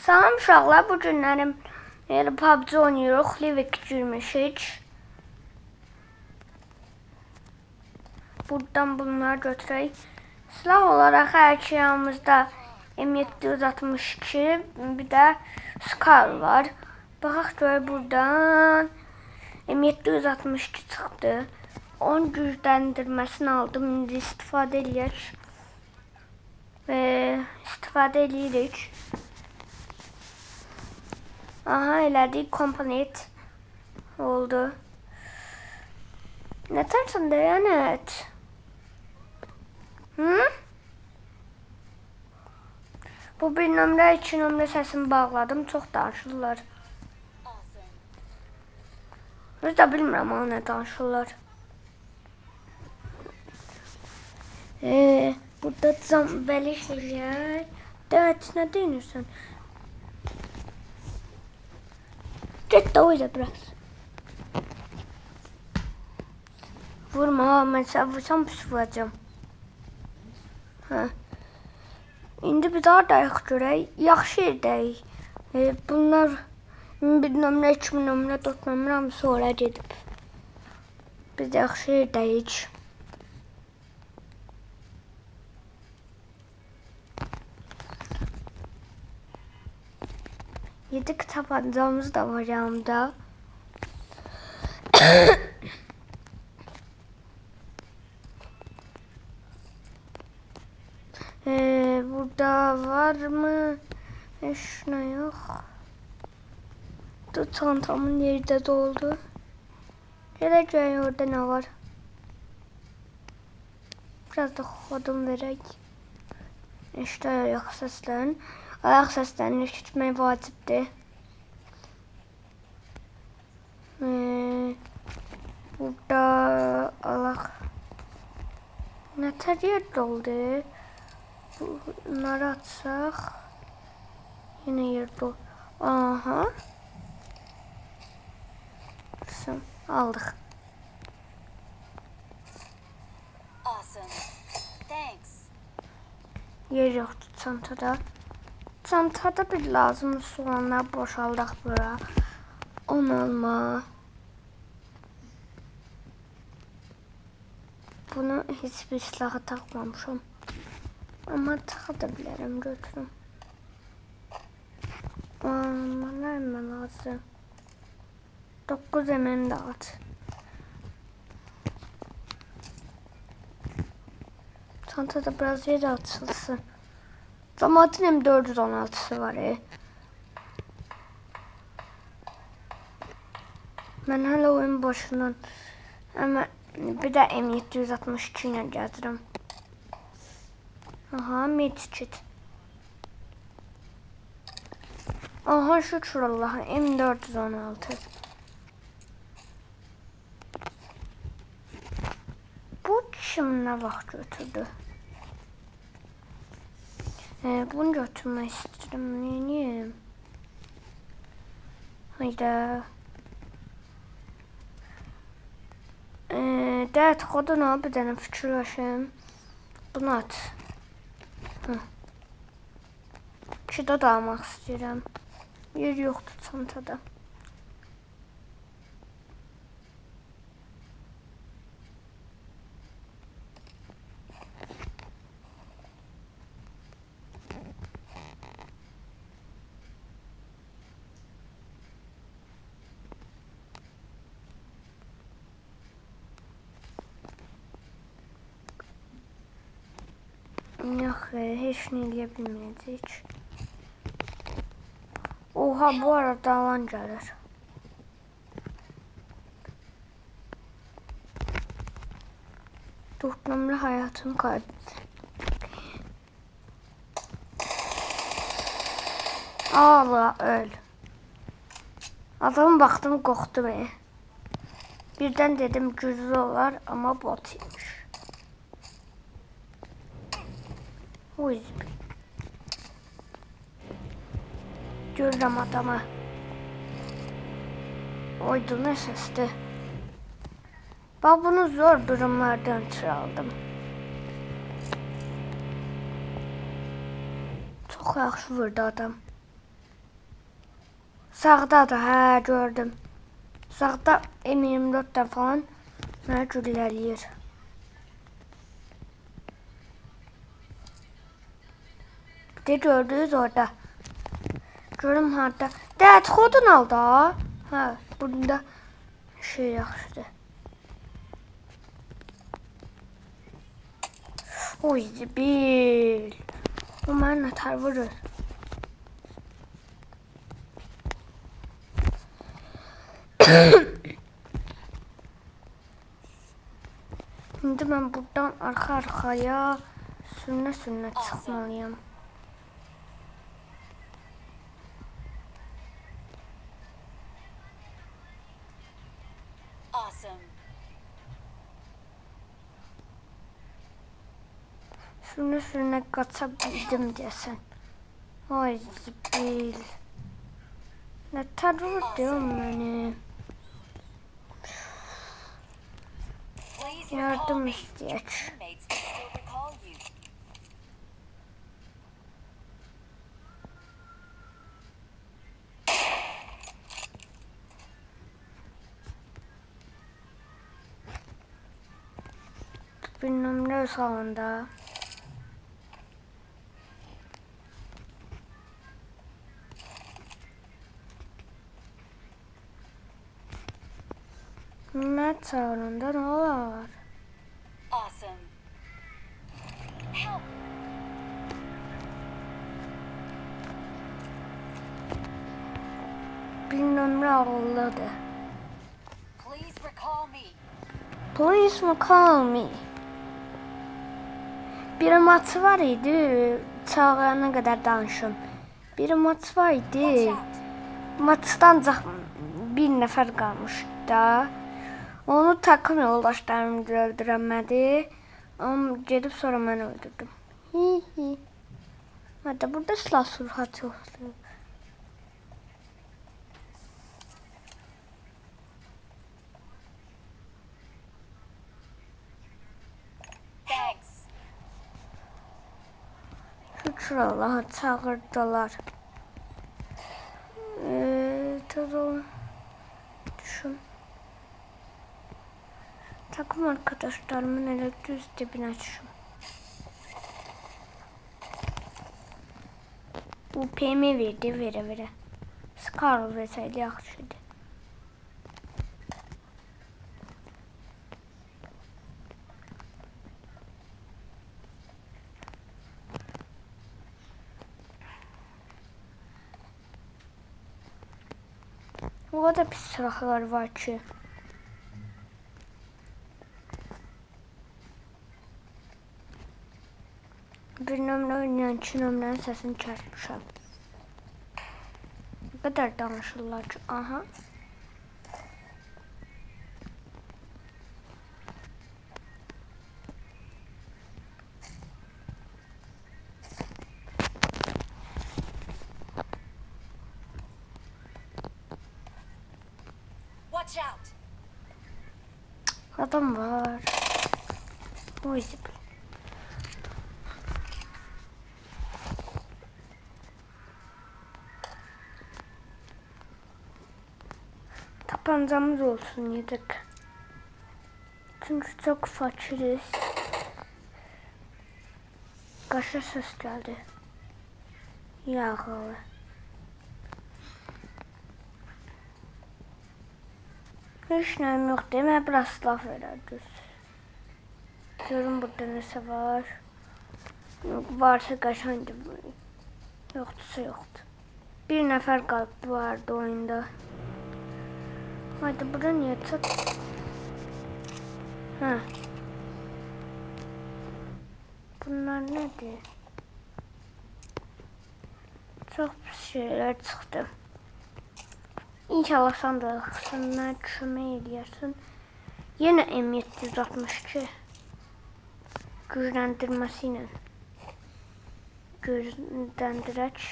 Salam uşaqlar, bu günlərim PUBG oynayırıq, Livik girmişik. Buradan bunları götürək. Silah olaraq hər iki yanımızda M762, bir də Scar var. Baxaq görək buradan M762 çıxdı. Onun gücləndirməsini aldım, indi istifadə edək. İstifadə edirik. Aha, elədik, komponent oldu. Ne tersin Deyanet? Bu bir nömrə, iki nömrə səsini bağladım, çox danışırlar. Biz də bilmirəm ama ne danışırlar. Burada belə şeyler. Evet, ne deyirsən? Get de oyla biraz. Vurma, mən sən vursam pis vuracam. İndi biz haradayıq görək. Yaxşı yerdəyik. Bunlar bir nömrə, iki nömrə, dörd nömrə hamısı ora gedib. Biz yaxşı yerdəyik. Yedik tabancamız da var yanımda. Burada var mı? Şuna yok. Çantamın yeri de doldu. Geleceğim orada ne var? Biraz da kodum verək. İşte ayak səslərini. Ayak səslərini eşitmək vacibdir. Burada alaq. Nətər yer doldu? Bunları açsaq. Yine yer doldu. Aha. Aldık. Yer yoktu çantada. Çantada bir lazım soğanlar boşaldaq bura. Onu alma. Bunu hiçbir silaha takmamışım. Ama takabilirim, götürüm. Bana ne lazım? 9 hemen de at. Çantada biraz yer açılsın. Zamanın M416'sı var. Ben hala oyun başından ama bir de M762 ile gəzirəm. Aha, medkit. Aha, şükür Allah'a, M416. Bu kim ne vaxt götürdü? Bunu götürmek istedim. Niye? Hayda. Dert kodunu bir tane fikirləşim. Bunu at. İkidə da almaq istəyirəm. Yer yoxdur çantada. Yox, heç nə eləyə bilməyəcək. Oha, bu arada alan gəlir. Dörd nömrə hayatım qaydı. Allah, öl. Adamın baxdım, qorxdu beni. Birdən dedim güclü olar, amma bot imiş. Görürəm adamı. Oydu, ne sesdi. Bak, bunu zor durumlardan çaldım. Çok yaxşı vurdu adam. Sağdadır, hə, gördüm. Sağda M24'dən falan mənə güllələyir. Bir de gördünüz orada. Görüm harda. Dət xodun aldı ha. Hə, bunda şey yaxşıdır. Oy zibil. O mənə nətər vurur. Şimdi ben buradan arka-arkaya sürünə çıxmalıyam. Sürünə qaça bildim desən. Ay zibil. Nətər vurdu məni. Yardım istəyək. Bilmem ne sağında. Ne sağında ne var? Bilmem ne ağladı. Please recall me. Bir maç var idi. Çağırana kadar danışım. Bir maç var idi. Maçdan ancaq bir nəfər qalmışdı da. Onu takım yoldaşlarım öldürəmədi. Ama gedib sonra mən öldürdüm. Hi. Hatta burada silah sürhat yoxdur. Şükür Allah'a çağırdılar. Tabii düşün. Takım arkadaşlarımın elə düz dibinə düşüm. UPM verdi, verə. Scar versəydi yaxşıydı. O kadar pis silahlar var ki. Bir nömrə oynayan iki nömrənin səsini kəsmişəm. Ne kadar danışırlar ki. Aha. Adam var. O izi. Tabancamız olsun yedek. Çünkü çok fakiriz. Kaşa ses geldi. Yağlı. Hiç neyim yok değil mi? Biraz laf vererdiniz. Görün burada neyse var. Yok, varsa kaşandı. Yoksa yoktu. Bir nefer kalp vardı oyunda. Haydi bura niye çat? Ha. Bunlar nedir? Çok şeyler çıktı. İnşallah sandıqsından kömək eləyərsin. Yenə M762 gücləndirməsi ilə gücləndirək.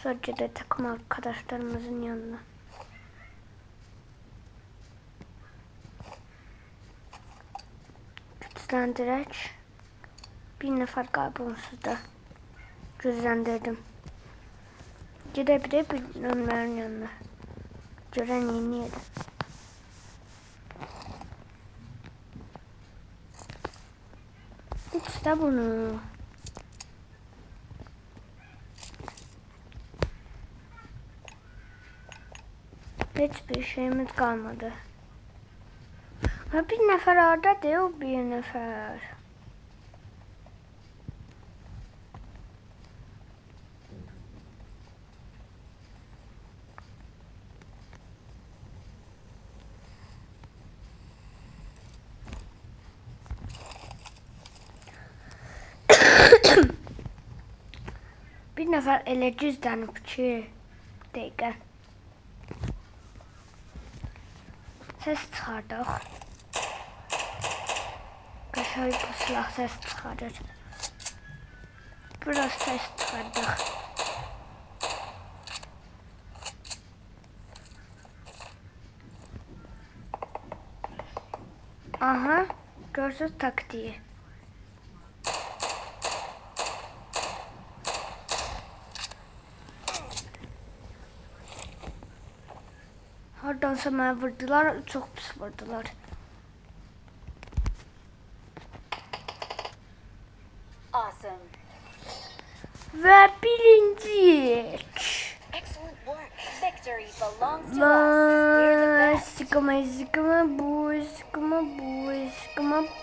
Sonra gedək takım arkadaşlarımızın yanına. Gücləndirək. Bir nəfər qalıb onsuz da gücləndirdim. Gidebilir onların yanına. Gören yeni yedi. İşte bunu. Hiçbir şeyimiz kalmadı. Ha, bir nefer orada değil, bir nefer. Bir nefer elə cüzdanıb ki, dəqiqə. Ses çıxardıq. Qəşəng bu silah ses çıxarır. Biraz ses çıxardıq. Aha, görsüz taktiği. Hardansa mənə vurdular, çox pis vurdular. Awesome. Ve birinciyik. Excellent work. Victory belongs to us. We're the best. Sıkıma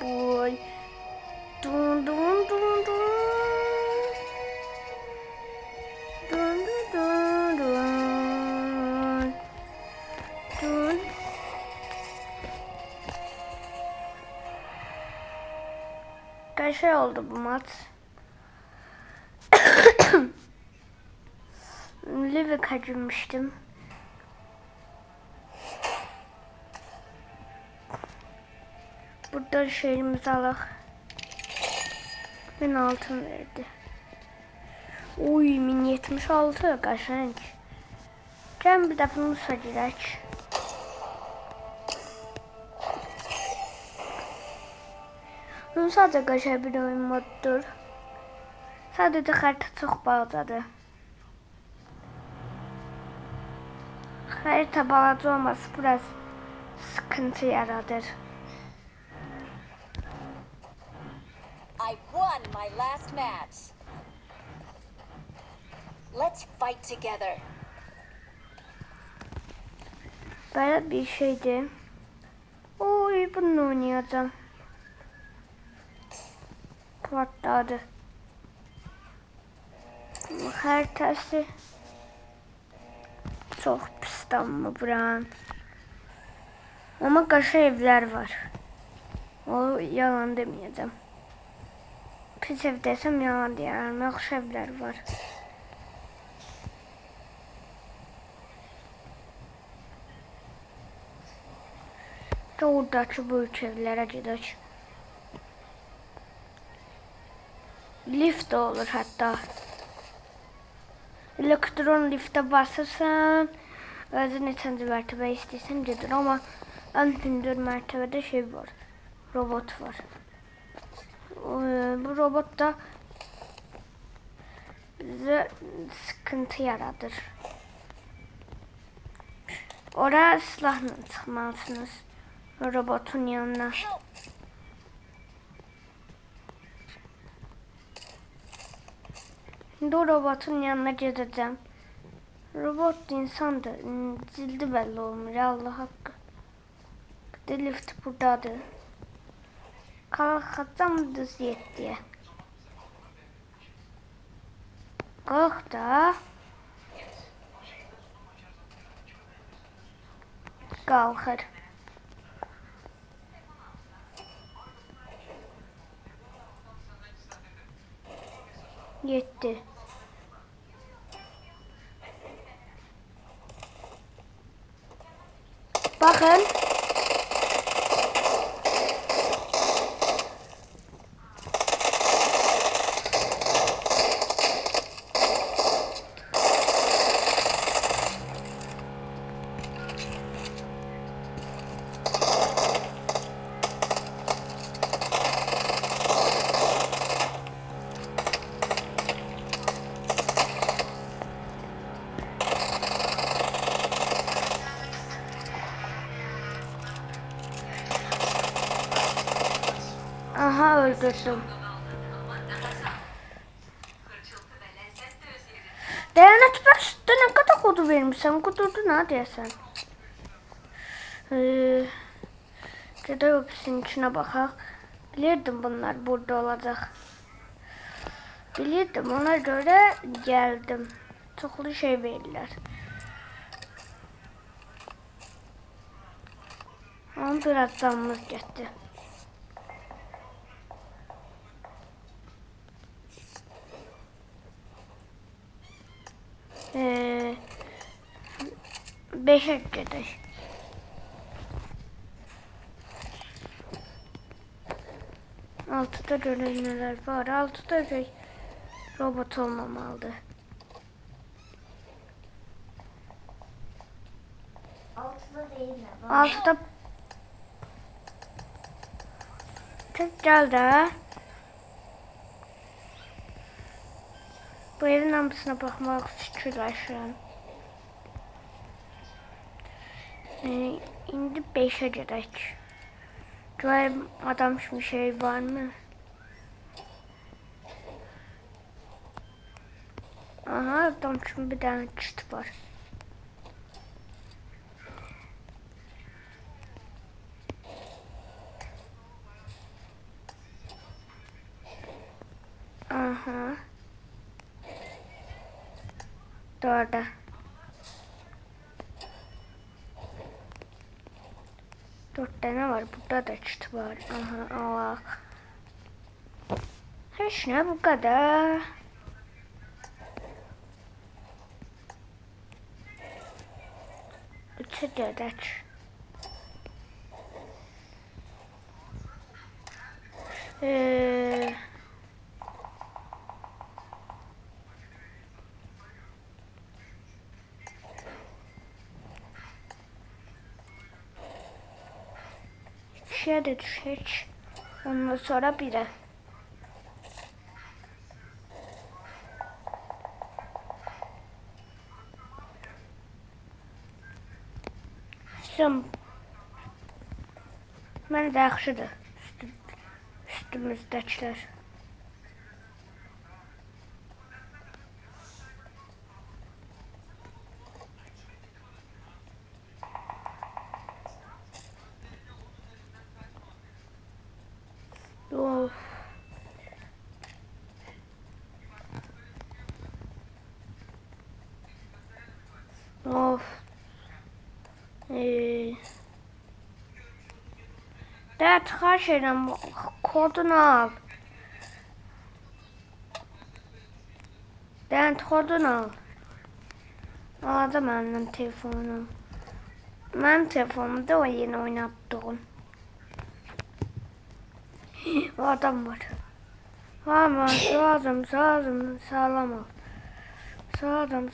boy. Dun dun dun dun. Dun dun dun dun. Dun. Kaç şey oldu bu maç? Live kaçırmıştım. Burada şeyimizi alak. Ben altın verdi. Oy, 1076 kaşenk. Gel bir defa Musa girək. Sadece kaşa bir oyun moddur. Sadece harita çok balacadır. Harita balaca olması biraz sıkıntı yaradır. I won my last match. Let's fight together. Böyle bir şeydi. Oy, bunu oynayacağım. Patladı. Haritası çok pis damla buranın. Ama kaşa evler var. O yalan demeyeceğim. Pis ev desem yalan diyemem. Yaxşı evler var. Oradaki büyük evlere gidelim. Lift de olur hatta. Elektron lifte basırsan özün neçənci mərtəbə istəyirsən gedir, amma ən hündür mərtəbədə şey var. Robot var. Bu robot da bize sıkıntı yaradır. Oraya silahla çıkmalısınız. Robotun yanına. Şimdi o robotun yanına gideceğim. Robot insandır. Cildi belli olmuyor. Allah hakkı. Bir de lift buradadır. Kalkacağım düz yettiye. Kalk da. Kalkır. Yetti. Bakın. öldürdüm. Dayanat başta ne kadar kodu vermişsem kudurdun ha diyesen. Gede ofisin içine bakaq. Bilirdim bunlar burada olacak. Bilirdim, ona göre geldim. Çoxlu şey verirler. Ama biraz canımız getdi. Beşe gedək. Altıda görək nələr var. Altıda robot olmamalıdır. Altıda değil mi? Altıda tek gel de. Bu evin hamısına baxmaq fikirləşirəm. İndi 5'e gedək. Görəyim adam kimi şey var mı? Aha, adam kimi bir dənə kit var. Aha. Doğru. Dört tane var. Burada da kit var. Aha, Allah. Hiç ne bu kadar. Üçe gedək. İkiye de düşək. Ondan sonra bire. Mən də yaxşıdır. Üstümüzdəkilər. Of. Of. Dad, xahiş edirəm, kodunu al. Dad, kodunu al. Alacağım məndən telefonu. Mənim telefonumda o yeni oynatdığım. O adam var. Ama sağdım, sağlam ol. Sağdım.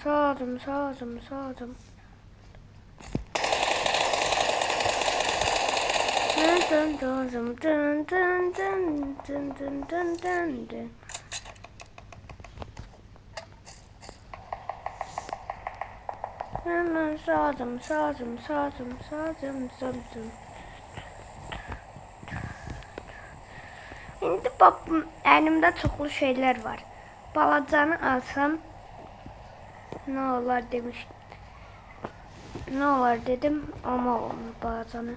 Dın. Hemen sağdım. Şimdi babam elimde çoklu şeyler var. Balacanı alsam ne olur demiş. Ne olur dedim ama olmuyor balacanı.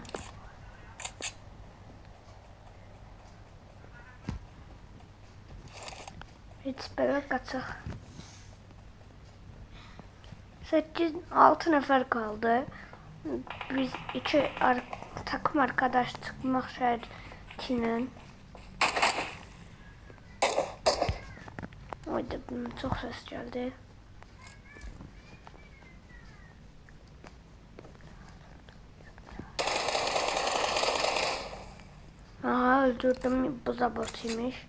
Hiç böyle kaçak. 6 nefer kaldı. Biz takım arkadaş çıkmak şartıyla. Oyda çok ses geldi. Aha, öldürdüm, bu zabotiymiş.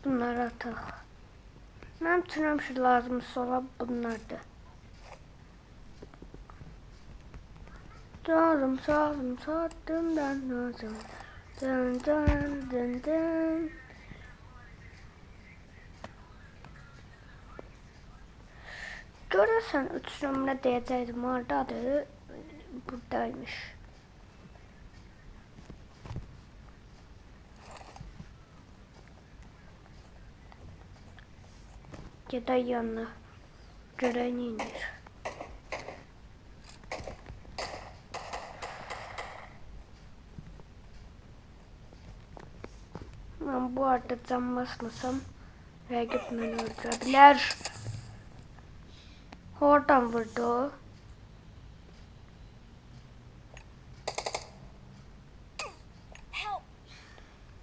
Bunları ataq. Mənim üçün şu lazımsa ola bunlardır. Sağdım, lazım. Dın. Görürsən 3 nömrə deyəcəkdim, hardadır? Buradaymış. Gedək yanına. Görək neyinir. Ben bu arada cam basmasam rəqib məni öldürə bilər. Oradan vurdu o.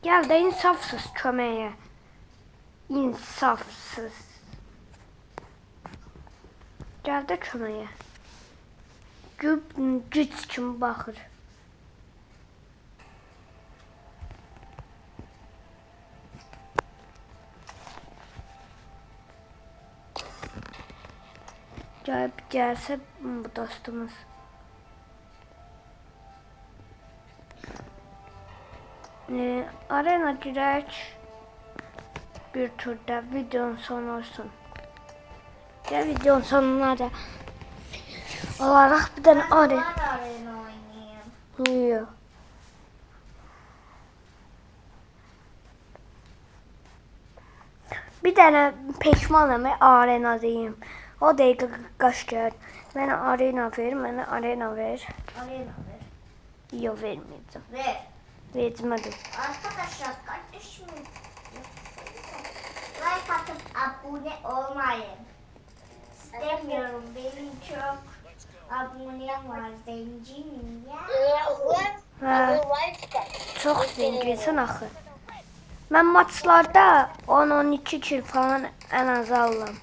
Gel de insafsız köməyə. İnsafsız. Gel de köməyə. Güc kimi baxır. Gelse bu dostumuz. Arena girək. Bir turda videonun sonu olsun. Gel videonun sonuna da olarak bir tane arena oynayayım. Yok. Bir tane peşmanım arena diyeyim. O dəqiqə qaç gəl. Mənə arena ver, mənə arena ver. Arena ver. Yok vermeyeceğim. Ver. Vermedim. Arkadaşlar kardeşimin like atıp abone olmayın. İstemiyorum. Benim çok abonem var. Zencinim ya. Ha, çok zenginsin axı. Mən maçlarda 10-12 kill falan en az alıram.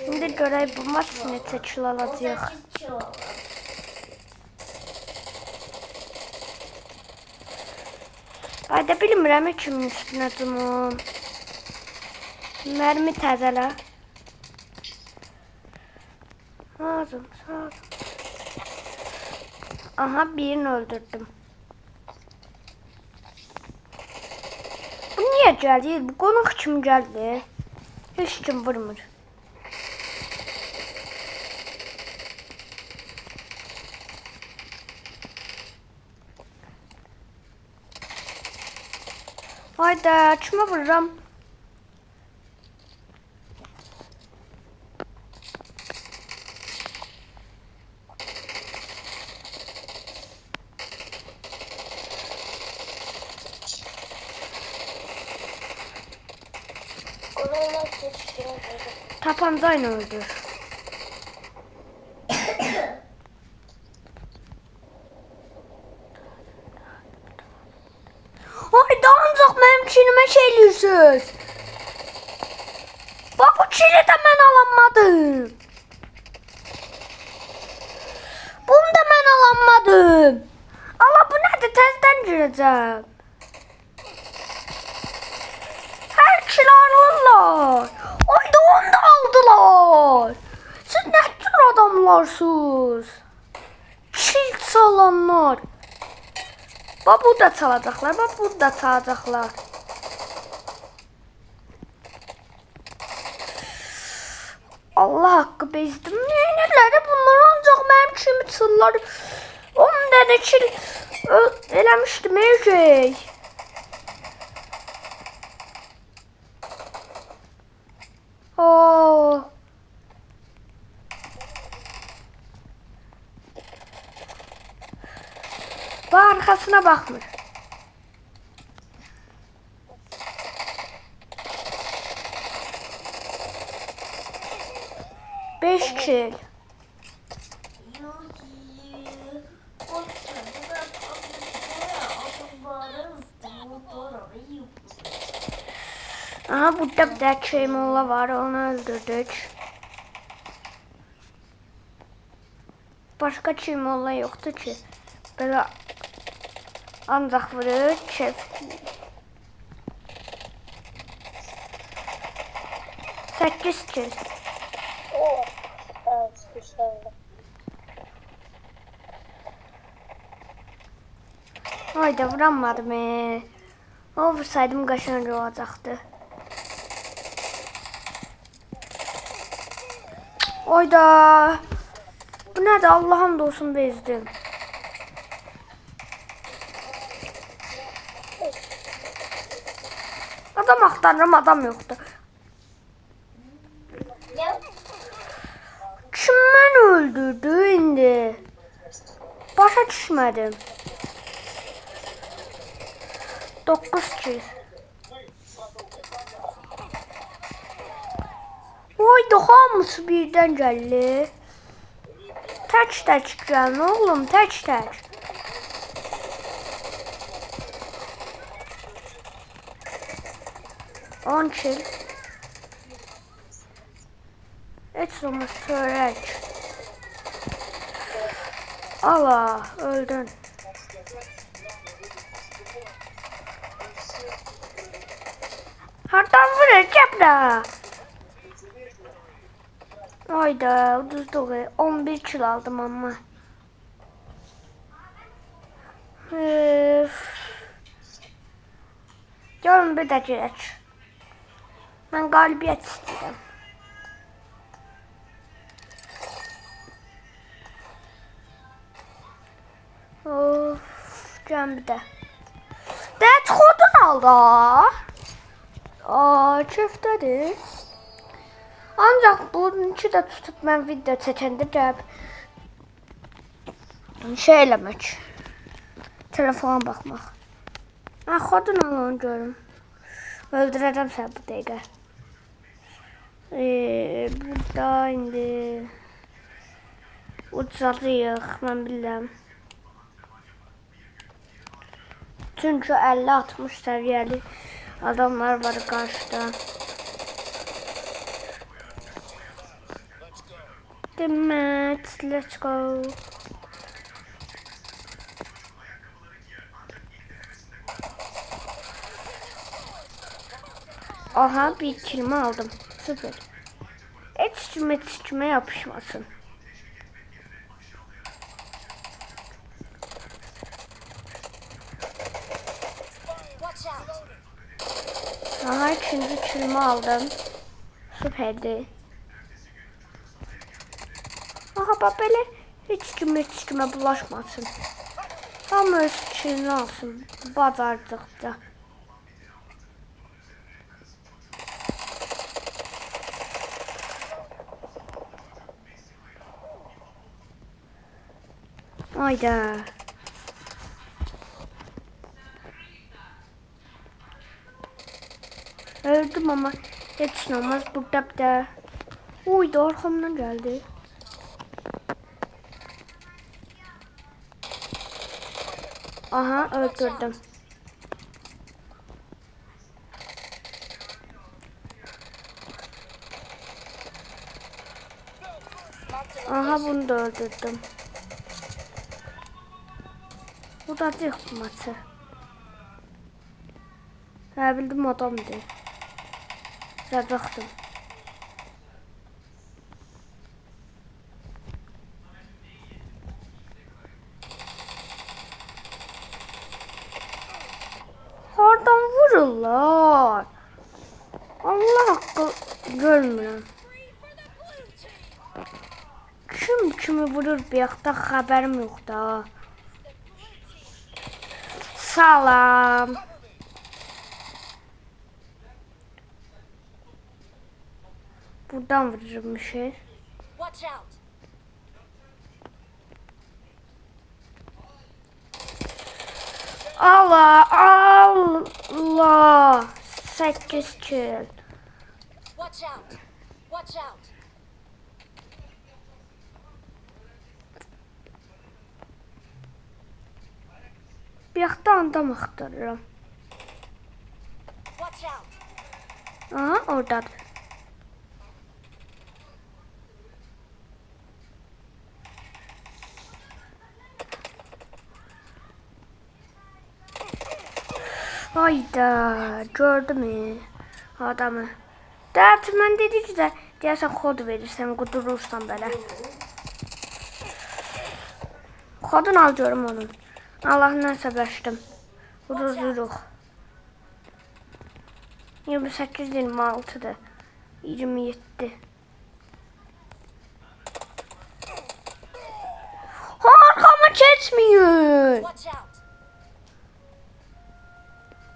Şimdi görək bu maç neçə kill alacaq. 38 kilo. Ayda bilmirəm kimin üstünə cumum. Mərmi təzələ. Lazım. Aha birini öldürdüm. Bu niye gəlir? Bu qonaq kim gəldi? Heç kim vurmur. Hayda, kime vururam? Tapancayla öldür. Hayda ancaq mənim kinimə şey eləyirsiniz. Bax bu kini də mən alamadım. Bunu da mən alamadım. Allah bu nədir? Təzədən girəcəm. Hər kilo alırlar. Hayda onu da aldılar. Siz nə tür adamlarsınız? Kil salanlar. Bak burada çalacaklar, bak burada çalacaklar. Allah hakkı bezdim. Neler bunlar ancak benim kimi çıllar. 10 tane kil eləmişdim şey. Oo. Bu arkasına bakmır. Beş kill. Aha burada bir de Keymola var, onu öldürdük. Başka Keymola yoktu ki. Böyle ancak vurur çöp. 8 kill. Evet, güzel. Hayda vuramadım. O vursaydım qaşınca olacaqdı. Oyda. Bu nədir? Allah'ım da olsun bezdim. Adam axtarıram, adam yoxdur. Kim məni öldürdü indi? Başa düşmədim. 9 kill. Oyda hamısı birdən gəldi. Tək gəlin oğlum, tək. On kill. Heç olmaz törək. Allah, öldün. Hardan vurur kəbra? Hayda, uduzduq. 11 kill aldım amma. Gəlin bir də girək. Mən qalibiyyət istəyirəm. Gəlin bir də. Dət xodun aldı. Köftədir. Ancaq bununki də tutub mən video çəkəndə gəlib şey eləmək. Telefona baxmaq. Xodun alın görüm. Öldürəcəm səni bu dəqiqə. Burada indi ucalıyıq, mən bilirəm. Çünki 50-60 səviyyəli adamlar var qarşıda. Demək, let's go. Aha, bir kilimi aldım. Süper. Heç kimə yapışmasın. Aha, ikinci kilimi aldım. Süperdi. Aha, bak belə heç kimə bulaşmasın. Hamı öz kilini alsın. Bacardıqca. Hayda. Öldüm ama hiç olmaz. Burada bir de. Uy da arkamdan geldi. Aha, öldürdüm. Aha, bunu da öldürdüm. Bu da yıkması. Ha, bildim adamdı. Yazacaktım. Oradan vururlar. Allah hakkı görmürəm. Kim kimi vurur bir yaxda xəbərim yox da. Salam. Buradan vururum bir şey. Allah Allah. 8 kill. Watch out! Watch out! Bir yaxda adam axtarıram. Watch out! Aha, oradadır. Hayda, gördüm adamı. Dert, mən dedi ki də deyəsən kod verirsən, qudurursan belə. Kodunu al görüm onun. Allah'ından səbəşdim. Qudururuq. 28-26'dır. 27. geçmeyin. Watch out!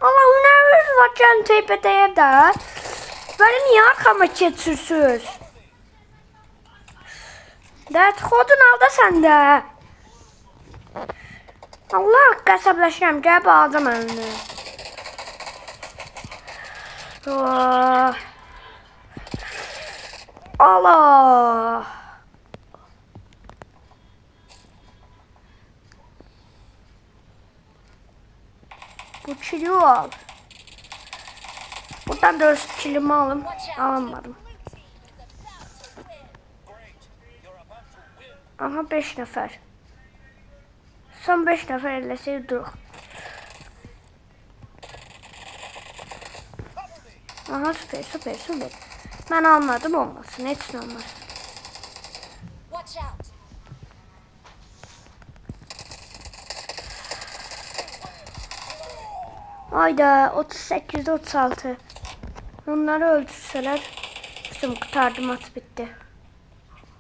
Allah hünəriniz var gəlin teypədəyə də. Böyle niye arkama geçirsiniz? Dert kodun al da sen de. Allah qəsəbləşirəm. Gəl bağlayacam əlini. Oh. Allah. Bu kili al. Buradan 4 kilimi alım. Alamadım. Aha 5 nəfər. Son 5 nəfər eləsək duruq. Aha süper süper süper. Ben almadım olmasın. Hepsini olmasın. Watch out! Ayda 38 36. Onları öldürseler bizim kurtardı maç bitti.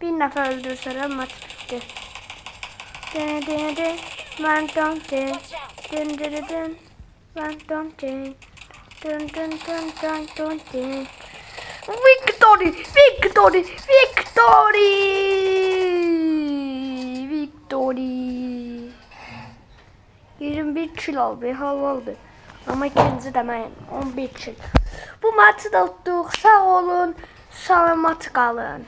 Bir nefer öldürseler maç bitti. Dın dın dın. Ben dın dın. Dın dın dın. Ben dın dın. Dun dun dun dun dun dun. Victory! Victory! Victory! Victory! 21 kill aldı, havaldı. Ama ikinci demeyin, 11 kill. Bu maçı da tuttuk. Sağ olun, salamat kalın.